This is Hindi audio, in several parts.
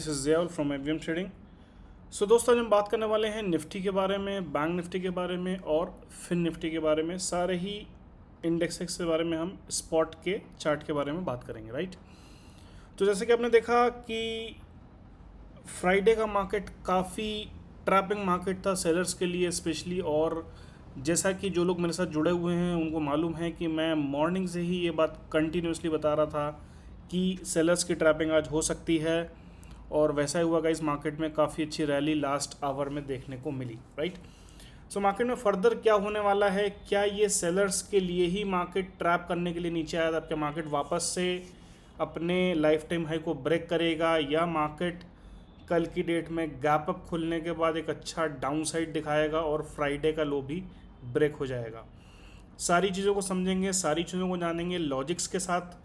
This is Jayal from AVM trading. So दोस्तों, आज हम बात करने वाले हैं निफ्टी के बारे में, बैंक निफ्टी के बारे में और फिन निफ्टी के बारे में। सारे ही इंडेक्सेस के बारे में हम स्पॉट के चार्ट के बारे में बात करेंगे, राइट। तो जैसे कि आपने देखा कि फ्राइडे का मार्केट काफ़ी ट्रैपिंग मार्केट था सेलर्स के लिए स्पेशली, और जैसा कि जो लोग मेरे साथ जुड़े हुए हैं उनको मालूम है कि मैं मॉर्निंग से ही ये बात कंटिन्यूसली बता रहा था कि सेलर्स की ट्रैपिंग आज हो सकती है, और वैसा ही हुआ गाइस। मार्केट में काफ़ी अच्छी रैली लास्ट आवर में देखने को मिली, राइट। सो मार्केट में फर्दर क्या होने वाला है, क्या ये सेलर्स के लिए ही मार्केट ट्रैप करने के लिए नीचे आया था, क्या मार्केट वापस से अपने लाइफ टाइम हाई को ब्रेक करेगा, या मार्केट कल की डेट में गैप अप खुलने के बाद एक अच्छा डाउन साइड दिखाएगा और फ्राइडे का लो भी ब्रेक हो जाएगा। सारी चीज़ों को समझेंगे, सारी चीज़ों को जानेंगे लॉजिक्स के साथ,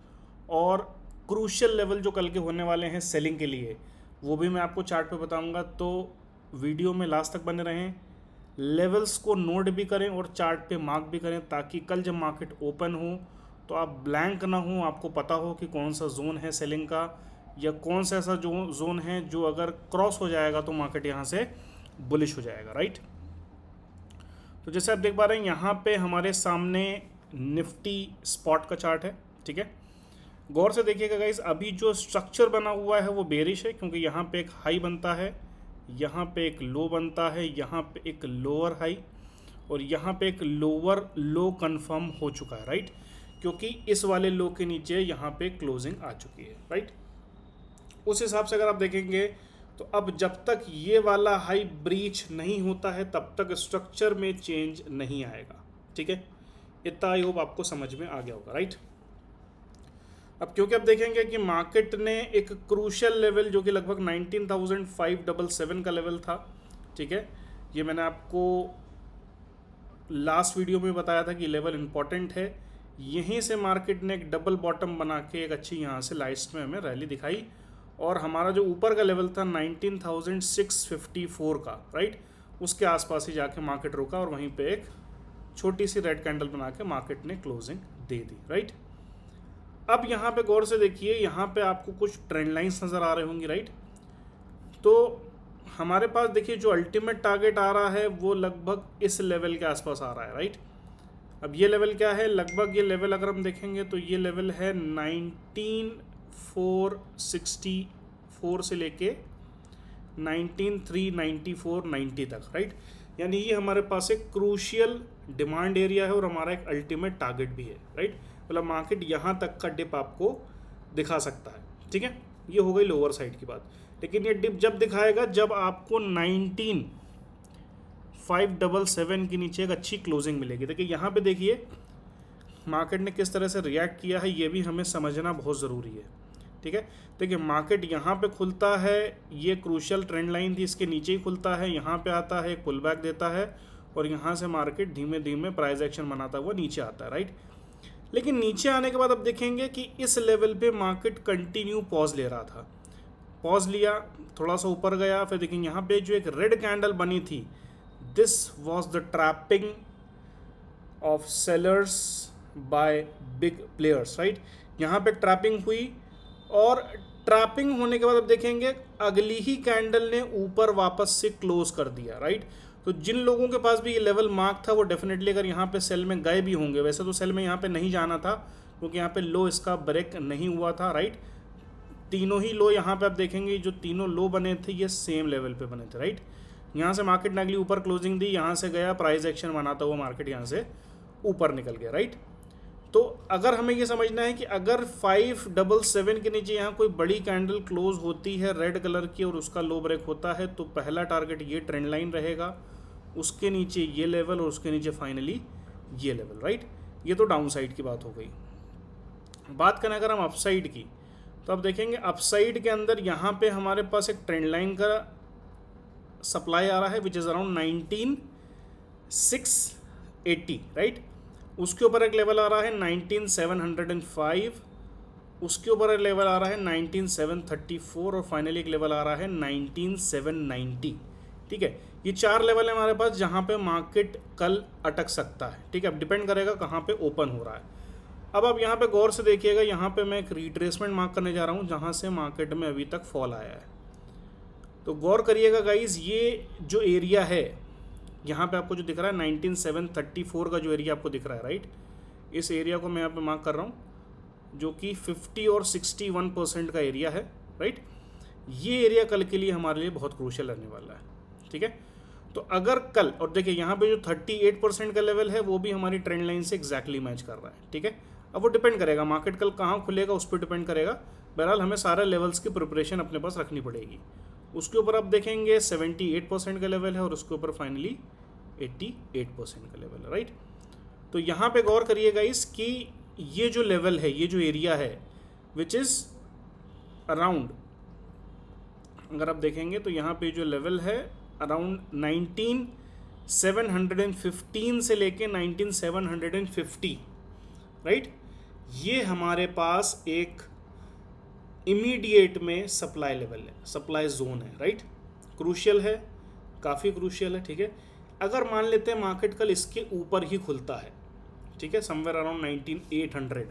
और क्रूशियल लेवल जो कल के होने वाले हैं सेलिंग के लिए वो भी मैं आपको चार्ट पे बताऊंगा। तो वीडियो में लास्ट तक बने रहें, लेवल्स को नोट भी करें और चार्ट पे मार्क भी करें, ताकि कल जब मार्केट ओपन हो तो आप ब्लैंक ना हो, आपको पता हो कि कौन सा जोन है सेलिंग का, या कौन सा ऐसा जो जोन है जो अगर क्रॉस हो जाएगा तो मार्केट यहाँ से बुलिश हो जाएगा, राइट। तो जैसे आप देख पा रहे हैं यहाँ पे हमारे सामने निफ्टी स्पॉट का चार्ट है, ठीक है। गौर से देखिएगा गाइस, अभी जो स्ट्रक्चर बना हुआ है वो बेरिश है, क्योंकि यहाँ पे एक हाई बनता है, यहाँ पे एक लो बनता है, यहाँ पे एक लोअर हाई, और यहाँ पे एक लोअर लो कंफर्म हो चुका है, राइट। क्योंकि इस वाले लो के नीचे यहाँ पे क्लोजिंग आ चुकी है, राइट। उस हिसाब से अगर आप देखेंगे तो अब जब तक ये वाला हाई ब्रीच नहीं होता है तब तक स्ट्रक्चर में चेंज नहीं आएगा, ठीक है। इतना आई होप आपको समझ में आ गया होगा, राइट। अब क्योंकि आप देखेंगे कि मार्केट ने एक क्रूशियल लेवल जो कि लगभग 19,577 का लेवल था, ठीक है। ये मैंने आपको लास्ट वीडियो में बताया था कि लेवल इंपॉर्टेंट है। यहीं से मार्केट ने एक डबल बॉटम बना के एक अच्छी यहाँ से लास्ट में हमें रैली दिखाई, और हमारा जो ऊपर का लेवल था 19,654 का, राइट, उसके आसपास ही जाके मार्केट रुका, और वहीं पे एक छोटी सी रेड कैंडल बना के मार्केट ने क्लोजिंग दे दी, राइट। अब यहाँ पे गौर से देखिए, यहाँ पे आपको कुछ ट्रेंड लाइंस नज़र आ रहे होंगे, राइट। तो हमारे पास देखिए जो अल्टीमेट टारगेट आ रहा है वो लगभग इस लेवल के आसपास आ रहा है, राइट। अब ये लेवल क्या है, लगभग ये लेवल अगर हम देखेंगे तो ये लेवल है 19,464 से लेके 19,394.90 तक, राइट। यानी ये हमारे पास एक क्रूशियल डिमांड एरिया है और हमारा एक अल्टीमेट टारगेट भी है, राइट। मतलब मार्केट यहाँ तक का डिप आपको दिखा सकता है, ठीक है। ये हो गई लोअर साइड की बात, लेकिन ये डिप जब दिखाएगा जब आपको 19,577 के नीचे एक अच्छी क्लोजिंग मिलेगी। देखिए यहाँ पे देखिए मार्केट ने किस तरह से रिएक्ट किया है, ये भी हमें समझना बहुत ज़रूरी है, ठीक है। देखिए मार्केट यहाँ पे खुलता है, ये क्रूशियल ट्रेंड लाइन थी, इसके नीचे ही खुलता है, यहाँ पे आता है, एक पुल बैक देता है, और यहाँ से मार्केट धीमे धीमे प्राइस एक्शन बनाता हुआ नीचे आता है, राइट। लेकिन नीचे आने के बाद अब देखेंगे कि इस लेवल पे मार्केट कंटिन्यू पॉज ले रहा था, पॉज लिया, थोड़ा सा ऊपर गया, फिर देखेंगे यहाँ पे जो एक रेड कैंडल बनी थी, this was the trapping of sellers by big players, right. यहाँ पे ट्रैपिंग हुई, और ट्रैपिंग होने के बाद अब देखेंगे अगली ही कैंडल ने ऊपर वापस से क्लोज कर दिया, राइट। तो जिन लोगों के पास भी ये लेवल मार्क था वो डेफिनेटली अगर यहाँ पे सेल में गए भी होंगे, वैसे तो सेल में यहाँ पे नहीं जाना था क्योंकि यहाँ पे लो इसका ब्रेक नहीं हुआ था, राइट। तीनों ही लो यहाँ पे आप देखेंगे, जो तीनों लो बने थे ये सेम लेवल पे बने थे, राइट। यहाँ से मार्केट ने अगली ऊपर क्लोजिंग दी, यहाँ से गया प्राइस एक्शन बनाता हुआ मार्केट यहाँ से ऊपर निकल गया, राइट। तो अगर हमें ये समझना है कि अगर 577 के नीचे यहाँ कोई बड़ी कैंडल क्लोज होती है रेड कलर की और उसका लो ब्रेक होता है, तो पहला टारगेट ये ट्रेंड लाइन रहेगा, उसके नीचे ये लेवल, और उसके नीचे फाइनली ये लेवल, राइट। ये तो डाउन साइड की बात हो गई। बात करें अगर हम अपसाइड की, तो अब देखेंगे अपसाइड के अंदर यहाँ पे हमारे पास एक ट्रेंड लाइन का सप्लाई आ रहा है विच इज़ अराउंड 19,680, राइट। उसके ऊपर एक लेवल आ रहा है 19,705, उसके ऊपर एक लेवल आ रहा है 19,734, और फाइनली एक लेवल आ रहा है 19,790, ठीक है। ये चार लेवल है हमारे पास जहाँ पे मार्केट कल अटक सकता है, ठीक है। अब डिपेंड करेगा कहाँ पे ओपन हो रहा है। अब आप यहाँ पे गौर से देखिएगा, यहाँ पे मैं एक रिट्रेसमेंट मार्क करने जा रहा हूँ जहाँ से मार्केट में अभी तक फॉल आया है, तो गौर करिएगा गाइज, ये जो एरिया है यहाँ पे आपको जो दिख रहा है 19734 का जो एरिया आपको दिख रहा है, राइट, इस एरिया को मैं यहाँ पे मार्क कर रहा हूँ, जो कि 50 और 61% का एरिया है, राइट। ये एरिया कल के लिए हमारे लिए बहुत क्रूशियल रहने वाला है, ठीक है। तो अगर कल, और देखिए यहाँ पे जो 38% का लेवल है वो भी हमारी ट्रेंड लाइन से एग्जैक्टली मैच कर रहा है, ठीक है। अब वो डिपेंड करेगा मार्केट कल कहाँ खुलेगा, उस पर डिपेंड करेगा। बहरहाल हमें सारे लेवल्स की प्रिपरेशन अपने पास रखनी पड़ेगी। उसके ऊपर आप देखेंगे 78% का लेवल है और उसके ऊपर फाइनली 88% का लेवल है, राइट। तो यहाँ पे गौर करिएगा इसकी, ये जो लेवल है, ये जो एरिया है, विच इज़ अराउंड, अगर आप देखेंगे तो यहाँ पे जो लेवल है अराउंड 19715 से लेके 19750, राइट। ये हमारे पास एक इमीडिएट में सप्लाई लेवल है, सप्लाई जोन है, राइट। क्रूशियल है, काफ़ी क्रूशियल है, ठीक है। अगर मान लेते हैं मार्केट कल इसके ऊपर ही खुलता है, ठीक है, समवेयर अराउंड 19800,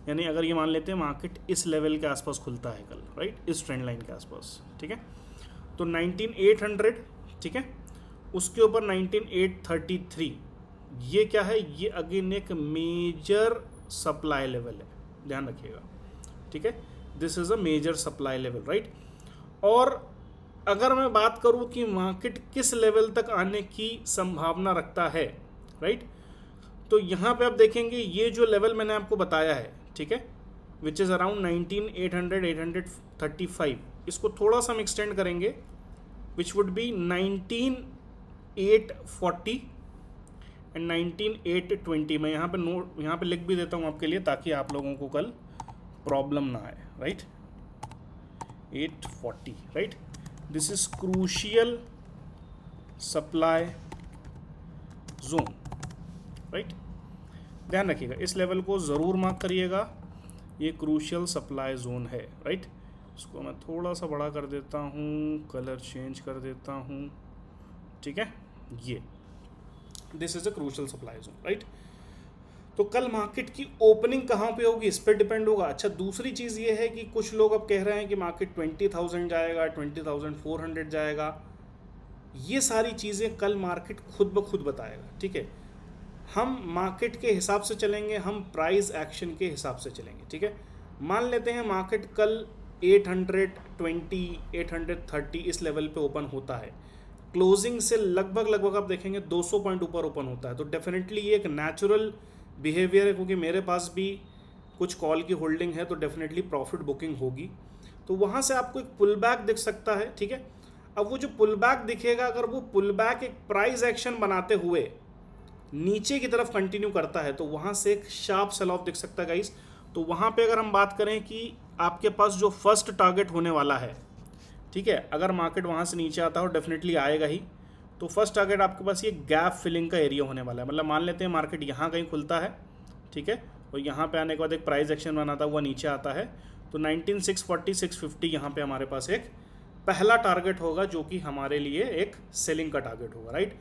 यानी अगर ये मान लेते हैं मार्केट इस लेवल के आसपास खुलता है कल, राइट, इस ट्रेंड लाइन के आसपास, ठीक है, तो 19800, ठीक है, उसके ऊपर 19833, ये क्या है, ये अगेन एक मेजर सप्लाई लेवल है, ध्यान रखिएगा, ठीक है। This is a major supply level, right. और अगर मैं बात करूं कि मार्केट किस लेवल तक आने की संभावना रखता है, राइट, तो यहाँ पे आप देखेंगे ये जो लेवल मैंने आपको बताया है, ठीक है, विच इज़ अराउंड 19800 835, इसको थोड़ा सा हम एक्सटेंड करेंगे, विच वुड बी 19840 एंड 19820। मैं यहाँ पे लिख भी देता हूँ आपके लिए, ताकि आप लोगों को कल प्रॉब्लम ना आए, right. 840, right, this is crucial supply zone, right. ध्यान रखिएगा, इस लेवल को ज़रूर मार्क करिएगा, ये क्रूशियल सप्लाई जोन है, राइट। इसको मैं थोड़ा सा बड़ा कर देता हूँ, कलर चेंज कर देता हूँ, ठीक है, ये this is a crucial supply zone, right. तो कल मार्केट की ओपनिंग कहाँ पे होगी इस पर डिपेंड होगा। अच्छा, दूसरी चीज़ ये है कि कुछ लोग अब कह रहे हैं कि मार्केट 20,000 जाएगा, 20,400 जाएगा। ये सारी चीज़ें कल मार्केट खुद ब खुद बताएगा, ठीक है। हम मार्केट के हिसाब से चलेंगे, हम प्राइस एक्शन के हिसाब से चलेंगे, ठीक है। मान लेते हैं मार्केट कल 820 830 इस लेवल पे ओपन होता है, क्लोजिंग से लगभग आप देखेंगे 200 पॉइंट ऊपर ओपन होता है, तो डेफिनेटली ये एक नेचुरल बिहेवियर है, क्योंकि मेरे पास भी कुछ कॉल की होल्डिंग है, तो डेफिनेटली प्रॉफिट बुकिंग होगी। तो वहाँ से आपको एक पुल बैक दिख सकता है, ठीक है। अब वो जो पुल बैक दिखेगा, अगर वो पुल बैक एक प्राइस एक्शन बनाते हुए नीचे की तरफ कंटिन्यू करता है, तो वहाँ से एक शार्प सेल ऑफ दिख सकता है गाइस। तो वहाँ पे अगर हम बात करें कि आपके पास जो फर्स्ट टारगेट होने वाला है, ठीक है, अगर मार्केट वहाँ से नीचे आता है और डेफिनेटली आएगा ही, तो फर्स्ट टारगेट आपके पास ये गैप फिलिंग का एरिया होने वाला है। मतलब मान लेते हैं मार्केट यहाँ कहीं खुलता है, ठीक है, और यहाँ पे आने के बाद एक प्राइस एक्शन बनाता हुआ नीचे आता है, तो 19640 650 यहाँ पे हमारे पास एक पहला टारगेट होगा, जो कि हमारे लिए एक सेलिंग का टारगेट होगा, राइट।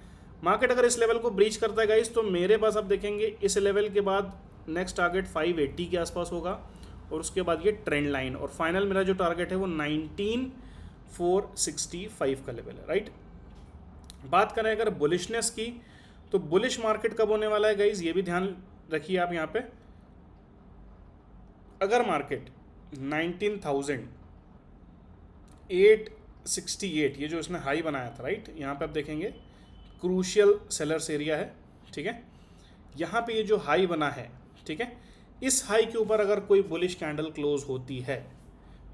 मार्केट अगर इस लेवल को ब्रीच करता है गाइस, तो मेरे पास आप देखेंगे इस लेवल के बाद नेक्स्ट टारगेट 580 के आसपास होगा, और उसके बाद ये ट्रेंड लाइन, और फाइनल मेरा जो टारगेट है वो 19465 का लेवल है, राइट। बात करें अगर बुलिशनेस की, तो बुलिश मार्केट कब होने वाला है गाइज, ये भी ध्यान रखिए आप यहाँ पे। अगर मार्केट 19,868, ये जो इसने हाई बनाया था, राइट, यहाँ पे आप देखेंगे क्रूशियल सेलर्स एरिया है, ठीक है। यहाँ पे ये जो हाई बना है, ठीक है, इस हाई के ऊपर अगर कोई बुलिश कैंडल क्लोज होती है,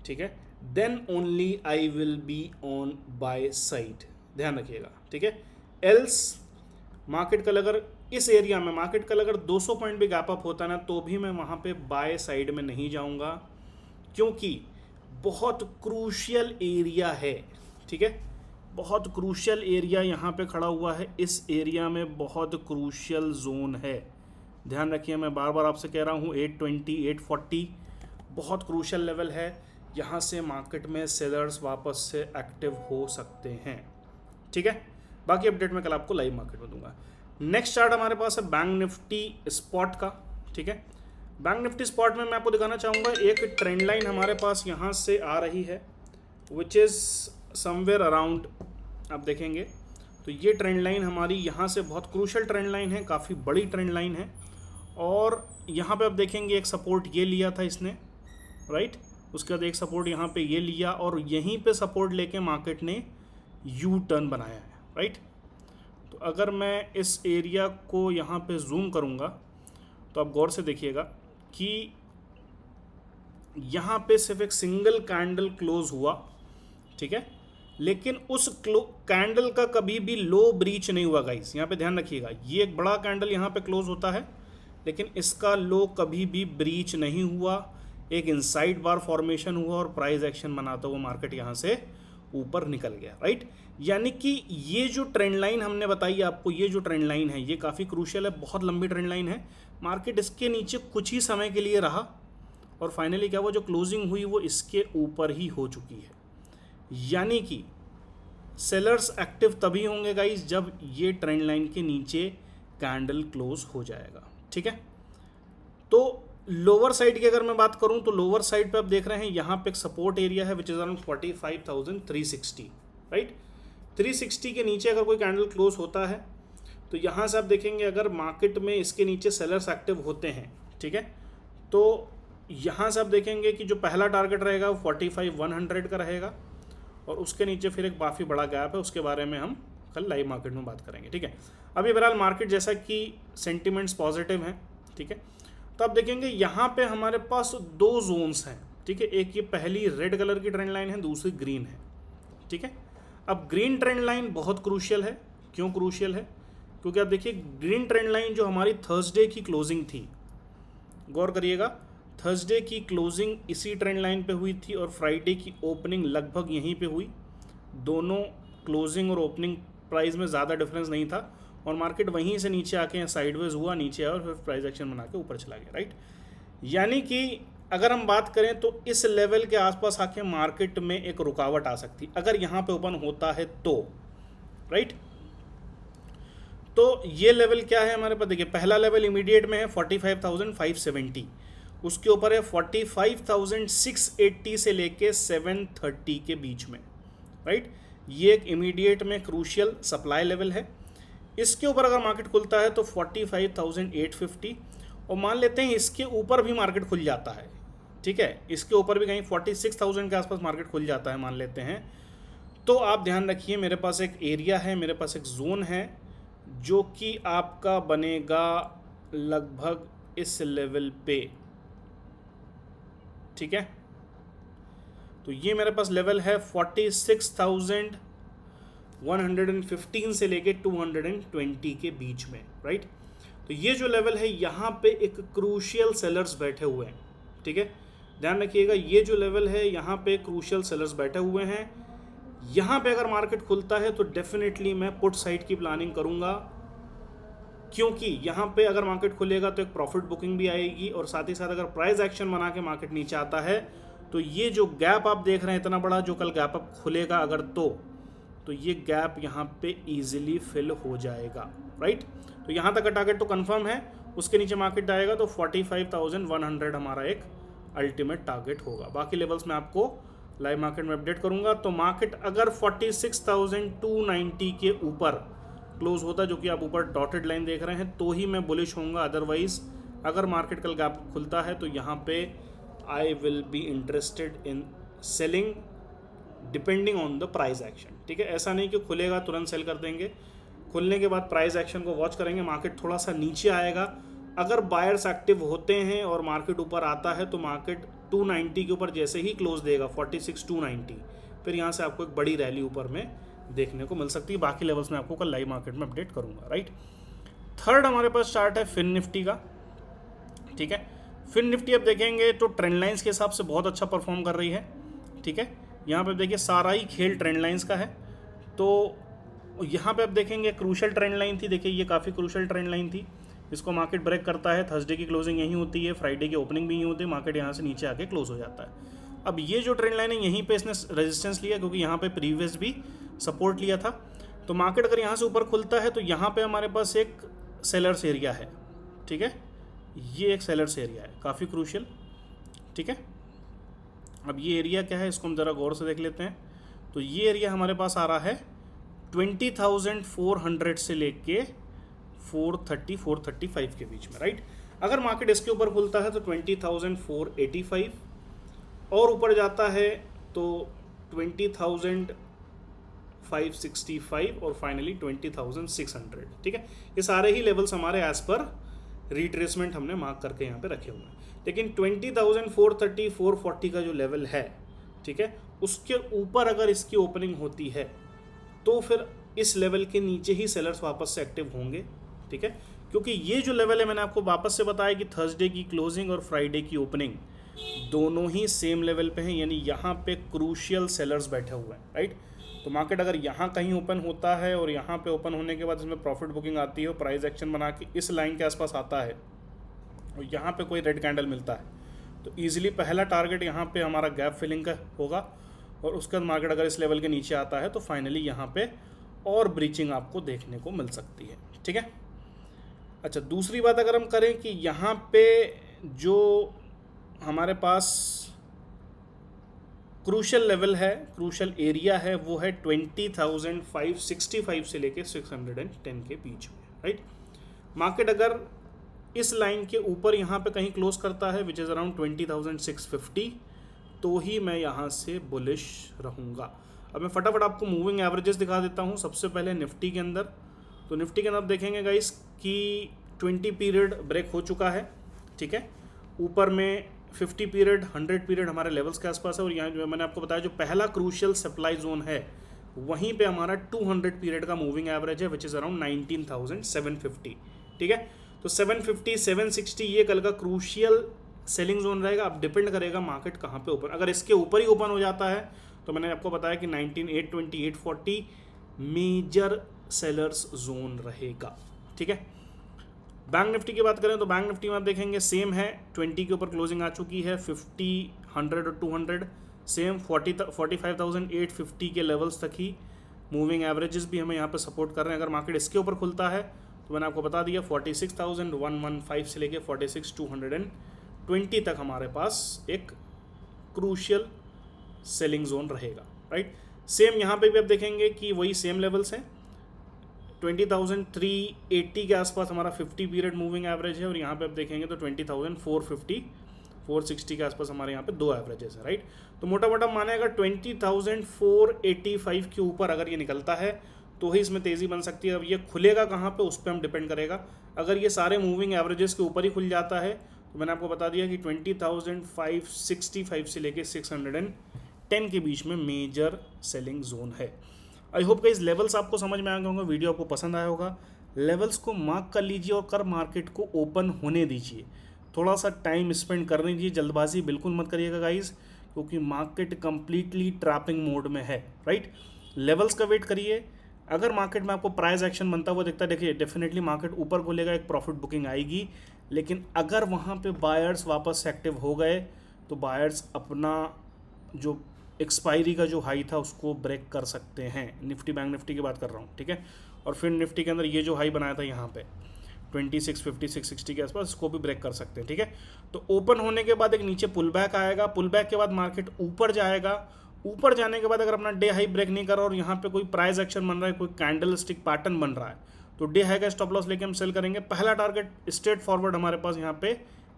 ठीक है, then only I will be on buy side, ध्यान रखिएगा, ठीक है। एल्स मार्केट कल अगर इस एरिया में मार्केट कल अगर 200 पॉइंट भी गैप अप होता ना, तो भी मैं वहाँ पे बाय साइड में नहीं जाऊँगा, क्योंकि बहुत क्रूशियल एरिया है, ठीक है, बहुत क्रूशियल एरिया यहाँ पे खड़ा हुआ है। इस एरिया में बहुत क्रूशियल जोन है, ध्यान रखिए, मैं बार बार आपसे कह रहा हूँ 820 840 बहुत क्रूशियल लेवल है। यहाँ से मार्केट में सेलर्स वापस से एक्टिव हो सकते हैं, ठीक है। बाकी अपडेट मैं कल आपको लाइव मार्केट में दूंगा। नेक्स्ट चार्ट हमारे पास है बैंक निफ्टी स्पॉट का, ठीक है। बैंक निफ्टी स्पॉट में मैं आपको दिखाना चाहूँगा एक ट्रेंड लाइन हमारे पास यहाँ से आ रही है, विच इज़ समवेयर अराउंड आप देखेंगे तो ये ट्रेंड लाइन हमारी यहाँ से बहुत क्रूशल ट्रेंड लाइन है, काफ़ी बड़ी ट्रेंड लाइन है। और यहाँ पे आप देखेंगे एक सपोर्ट ये लिया था इसने, राइट, उसके बाद एक सपोर्ट यहाँ पे ये लिया और यहीं पे सपोर्ट लेके मार्केट ने यू टर्न बनाया है, राइट। तो अगर मैं इस एरिया को यहाँ पे जूम करूँगा तो आप गौर से देखिएगा कि यहाँ पे सिर्फ एक सिंगल कैंडल क्लोज हुआ, ठीक है, लेकिन उस कैंडल का कभी भी लो ब्रीच नहीं हुआ गाइस, यहाँ पे ध्यान रखिएगा। ये एक बड़ा कैंडल यहाँ पे क्लोज होता है लेकिन इसका लो कभी भी ब्रीच नहीं हुआ, एक इनसाइड बार फॉर्मेशन हुआ और प्राइस एक्शन बनाता हुआ मार्केट यहाँ से ऊपर निकल गया, राइट। यानी कि ये जो ट्रेंड लाइन हमने बताई आपको, ये जो ट्रेंड लाइन है ये काफ़ी क्रूशियल है, बहुत लंबी ट्रेंड लाइन है। मार्केट इसके नीचे कुछ ही समय के लिए रहा और फाइनली क्या हुआ, जो क्लोजिंग हुई वो इसके ऊपर ही हो चुकी है। यानी कि सेलर्स एक्टिव तभी होंगे गाइस जब ये ट्रेंड लाइन के नीचे कैंडल क्लोज हो जाएगा, ठीक है। तो लोअर साइड की अगर मैं बात करूं तो लोअर साइड पे आप देख रहे हैं यहाँ पे एक सपोर्ट एरिया है विच इज अराउंड 45,360, राइट। 360 के नीचे अगर कोई कैंडल क्लोज होता है तो यहाँ से आप देखेंगे अगर मार्केट में इसके नीचे सेलर्स एक्टिव होते हैं, ठीक है, तो यहाँ से आप देखेंगे कि जो पहला टारगेट रहेगा वो 45,100 का रहेगा और उसके नीचे फिर एक काफ़ी बड़ा गैप है, उसके बारे में हम कल लाइव मार्केट में बात करेंगे, ठीक है। अभी बहरहाल मार्केट जैसा कि सेंटिमेंट्स पॉजिटिव हैं, ठीक है। तो आप देखेंगे यहाँ पे हमारे पास दो जोन्स हैं, ठीक है, एक ये पहली रेड कलर की ट्रेंड लाइन है, दूसरी ग्रीन है, ठीक है। अब ग्रीन ट्रेंड लाइन बहुत क्रूशियल है। क्यों क्रूशियल है? क्योंकि आप देखिए ग्रीन ट्रेंड लाइन जो हमारी थर्सडे की क्लोजिंग थी, गौर करिएगा, थर्सडे की क्लोजिंग इसी ट्रेंड लाइन पे हुई थी और फ्राइडे की ओपनिंग लगभग यहीं पे हुई। दोनों क्लोजिंग और ओपनिंग प्राइस में ज़्यादा डिफरेंस नहीं था और मार्केट वहीं से नीचे आके साइडवेज हुआ, नीचे आया और फिर प्राइस एक्शन बना के ऊपर चला गया, राइट। यानी कि अगर हम बात करें तो इस लेवल के आसपास आके मार्केट में एक रुकावट आ सकती अगर यहाँ पे ओपन होता है तो, राइट। तो ये लेवल क्या है हमारे पास, देखिए पहला लेवल इमीडिएट में है 45,570, उसके ऊपर है 45,680 से लेके 730 के बीच में, राइट। ये एक इमीडिएट में क्रूशियल सप्लाई लेवल है। इसके ऊपर अगर मार्केट खुलता है तो 45,850 और मान लेते हैं इसके ऊपर भी मार्केट खुल जाता है, ठीक है, इसके ऊपर भी कहीं 46,000 के आसपास मार्केट खुल जाता है मान लेते हैं, तो आप ध्यान रखिए मेरे पास एक एरिया है, मेरे पास एक जोन है जो कि आपका बनेगा लगभग इस लेवल पे, ठीक है। तो ये मेरे पास लेवल है 46,115 से लेके 220 के बीच में, राइट। तो ये जो लेवल है यहाँ पे एक क्रूशियल सेलर्स बैठे हुए हैं, ठीक है, ध्यान रखिएगा। ये जो लेवल है यहाँ पे क्रूशियल सेलर्स बैठे हुए हैं। यहाँ पे अगर मार्केट खुलता है तो डेफिनेटली मैं पुट साइड की प्लानिंग करूँगा, क्योंकि यहाँ पे अगर मार्केट खुलेगा तो एक प्रॉफिट बुकिंग भी आएगी और साथ ही साथ अगर प्राइस एक्शन बना के मार्केट नीचे आता है तो ये जो गैप आप देख रहे हैं इतना बड़ा, जो कल गैप अप खुलेगा अगर तो ये गैप यहाँ पे इजीली फिल हो जाएगा, राइट। तो यहाँ तक का टारगेट तो कंफर्म है, उसके नीचे मार्केट आएगा तो 45,100 हमारा एक अल्टीमेट टारगेट होगा। बाकी लेवल्स मैं आपको लाइव मार्केट में अपडेट करूंगा। तो मार्केट अगर 46,290 के ऊपर क्लोज होता, जो कि आप ऊपर डॉटेड लाइन देख रहे हैं, तो ही मैं बुलिश होऊंगा। अदरवाइज अगर मार्केट कल गैप खुलता है तो यहाँ पे आई will be interested in selling depending on the price action, ठीक है। ऐसा नहीं कि खुलेगा तुरंत सेल कर देंगे, खुलने के बाद प्राइस एक्शन को वॉच करेंगे। मार्केट थोड़ा सा नीचे आएगा, अगर बायर्स एक्टिव होते हैं और मार्केट ऊपर आता है तो मार्केट 290 के ऊपर जैसे ही क्लोज देगा 46,290, फिर यहाँ से आपको एक बड़ी रैली ऊपर में देखने को मिल सकती है। बाकी लेवल्स में आपको कल लाइव मार्केट में अपडेट करूंगा, राइट। थर्ड हमारे पास चार्ट है फिन निफ्टी का, ठीक है। फिन निफ्टी अब देखेंगे तो ट्रेंड लाइंस के हिसाब से बहुत अच्छा परफॉर्म कर रही है, ठीक है। यहाँ पे देखिए सारा ही खेल ट्रेंड लाइंस का है। तो यहाँ पे आप देखेंगे क्रूशल ट्रेंड लाइन थी, देखिए ये काफ़ी क्रूशल ट्रेंड लाइन थी, इसको मार्केट ब्रेक करता है, थर्सडे की क्लोजिंग यहीं होती है, फ्राइडे की ओपनिंग भी यहीं होती है, मार्केट यहाँ से नीचे आके क्लोज हो जाता है। अब ये जो ट्रेंड लाइन है यहीं पे इसने रेजिस्टेंस लिया, क्योंकि यहाँ पे प्रीवियस भी सपोर्ट लिया था। तो मार्केट अगर यहाँ से ऊपर खुलता है तो यहाँ पे हमारे पास एक सेलर्स एरिया है, ठीक है, ये एक सेलर्स एरिया है काफ़ी क्रूशियल, ठीक है। अब ये एरिया क्या है इसको हम ज़रा गौर से देख लेते हैं। तो तो ये एरिया हमारे पास आ रहा है 20,400 से लेके 435 के बीच में, राइट। अगर मार्केट इसके ऊपर खुलता है तो 20,485 और ऊपर जाता है तो 20,565 और फाइनली 20,600, ठीक है। ये सारे ही लेवल्स हमारे एज पर रिट्रेसमेंट हमने मार्क करके यहाँ पे रखे हुए हैं। लेकिन 20,430 440 का जो लेवल है, ठीक है, उसके ऊपर अगर इसकी ओपनिंग होती है तो फिर इस लेवल के नीचे ही सेलर्स वापस से एक्टिव होंगे, ठीक है। क्योंकि ये जो लेवल है मैंने आपको वापस से बताया कि थर्सडे की क्लोजिंग और फ्राइडे की ओपनिंग दोनों ही सेम लेवल पे हैं, यानी यहाँ पे क्रूशियल सेलर्स बैठे हुए हैं, राइट। तो मार्केट अगर यहाँ कहीं ओपन होता है और यहाँ पे ओपन होने के बाद इसमें प्रॉफिट बुकिंग आती है और प्राइस एक्शन बना के इस लाइन के आसपास आता है और यहाँ पे कोई रेड कैंडल मिलता है तो ईजिली पहला टारगेट यहाँ पे हमारा गैप फिलिंग का होगा और उसके बाद मार्केट अगर इस लेवल के नीचे आता है तो फाइनली यहाँ पे और ब्रीचिंग आपको देखने को मिल सकती है, ठीक है। अच्छा, दूसरी बात अगर हम करें कि यहाँ पे जो हमारे पास क्रूशल लेवल है, क्रूशल एरिया है, वो है 20,565 से लेके 610 के बीच में, राइट। मार्केट अगर इस लाइन के ऊपर यहाँ पे कहीं क्लोज करता है विच इज़ अराउंड 20,650 तो ही मैं यहाँ से बुलिश रहूँगा। अब मैं फटाफट आपको मूविंग एवरेजेस दिखा देता हूँ। सबसे पहले निफ्टी के अंदर, तो निफ्टी के अंदर आप देखेंगे गाइस कि 20 पीरियड ब्रेक हो चुका है, ठीक है। ऊपर में 50 पीरियड 100 पीरियड हमारे लेवल्स के आसपास है और यहाँ जो मैंने आपको बताया जो पहला क्रूशियल सप्लाई जोन है वहीं पे हमारा 200 पीरियड का मूविंग एवरेज है विच इज़ अराउंड 19,750, ठीक है। तो 750 760 ये कल का क्रूशियल सेलिंग जोन रहेगा। अब डिपेंड करेगा मार्केट कहाँ पे ओपन, अगर इसके ऊपर ही ओपन हो जाता है तो मैंने आपको बताया कि 19,820 840 मेजर सेलर्स जोन रहेगा, ठीक है। बैंक निफ्टी की बात करें तो बैंक निफ्टी में आप देखेंगे सेम है, 20 के ऊपर क्लोजिंग आ चुकी है, 50 100 और 200 सेम 45,850 के लेवल्स तक ही मूविंग एवरेजेस भी हमें यहाँ पे सपोर्ट कर रहे हैं। अगर मार्केट इसके ऊपर खुलता है तो मैंने आपको बता दिया 46,115 से लेके 46,220 तक हमारे पास एक क्रूशियल सेलिंग जोन रहेगा, राइट। सेम यहाँ पे भी आप देखेंगे कि वही सेम लेवल्स हैं, 20,380 के आसपास हमारा 50 पीरियड मूविंग एवरेज है और यहाँ पे आप देखेंगे तो 20,450 460 के आसपास हमारे यहाँ पे दो एवरेजेस है, राइट। तो मोटा मोटा माने अगर 20,485 के ऊपर अगर ये निकलता है तो ही इसमें तेज़ी बन सकती है। अब ये खुलेगा कहाँ पे उस पर हम डिपेंड करेगा। अगर ये सारे मूविंग एवरेजेस के ऊपर ही खुल जाता है तो मैंने आपको बता दिया कि 20,565 से लेके 610 के बीच में मेजर सेलिंग जोन है। आई होप गाइस लेवल्स आपको समझ में आ गए होंगे, वीडियो आपको पसंद आया होगा। लेवल्स को मार्क कर लीजिए और कर मार्केट को ओपन होने दीजिए, थोड़ा सा टाइम स्पेंड कर लीजिए, जल्दबाजी बिल्कुल मत करिएगा गाइस क्योंकि मार्केट कंप्लीटली ट्रैपिंग मोड में है, राइट। लेवल्स का वेट करिए। अगर मार्केट में आपको प्राइस एक्शन बनता हुआ दिखता है, देखिए डेफिनेटली मार्केट ऊपर खोलेगा, एक प्रॉफिट बुकिंग आएगी, लेकिन अगर वहाँ पे बायर्स वापस एक्टिव हो गए तो बायर्स अपना जो एक्सपायरी का जो हाई था उसको ब्रेक कर सकते हैं। निफ्टी बैंक निफ्टी की बात कर रहा हूँ, ठीक है। और फिर निफ्टी के अंदर ये जो हाई बनाया था यहाँ पे 2650 660 के आसपास, इसको भी ब्रेक कर सकते हैं, ठीक है। तो ओपन होने के बाद एक नीचे पुल बैक आएगा, पुल बैक के बाद मार्केट ऊपर जाएगा, ऊपर जाने के बाद अगर अपना डे हाई ब्रेक नहीं कर रहा और यहाँ पे कोई प्राइस एक्शन बन रहा है, कोई कैंडल स्टिक पैटर्न बन रहा है तो डे हाई का स्टॉप लॉस लेके हम सेल करेंगे। पहला टारगेट स्ट्रेट फॉरवर्ड हमारे पास यहाँ पे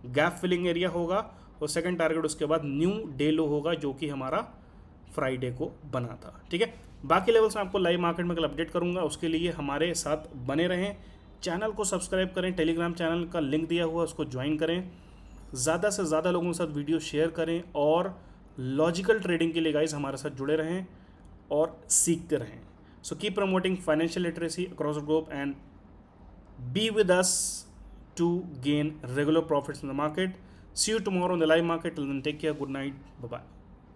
गैप फिलिंग एरिया होगा और सेकंड टारगेट उसके बाद न्यू डे लो होगा जो कि हमारा फ्राइडे को बना था, ठीक है। बाकी लेवल्स मैं आपको लाइव मार्केट में कल अपडेट करूंगा, उसके लिए हमारे साथ बने रहें। चैनल को सब्सक्राइब करें, टेलीग्राम चैनल का लिंक दिया हुआ उसको ज्वाइन करें, ज़्यादा से ज़्यादा लोगों के साथ वीडियो शेयर करें और लॉजिकल ट्रेडिंग के लिए गाइस हमारे साथ जुड़े रहें और सीखते रहें। So keep promoting financial literacy across the globe and be with us to gain regular profits in the market. See you tomorrow in the live market. Till then, take care. Good night. Bye-bye.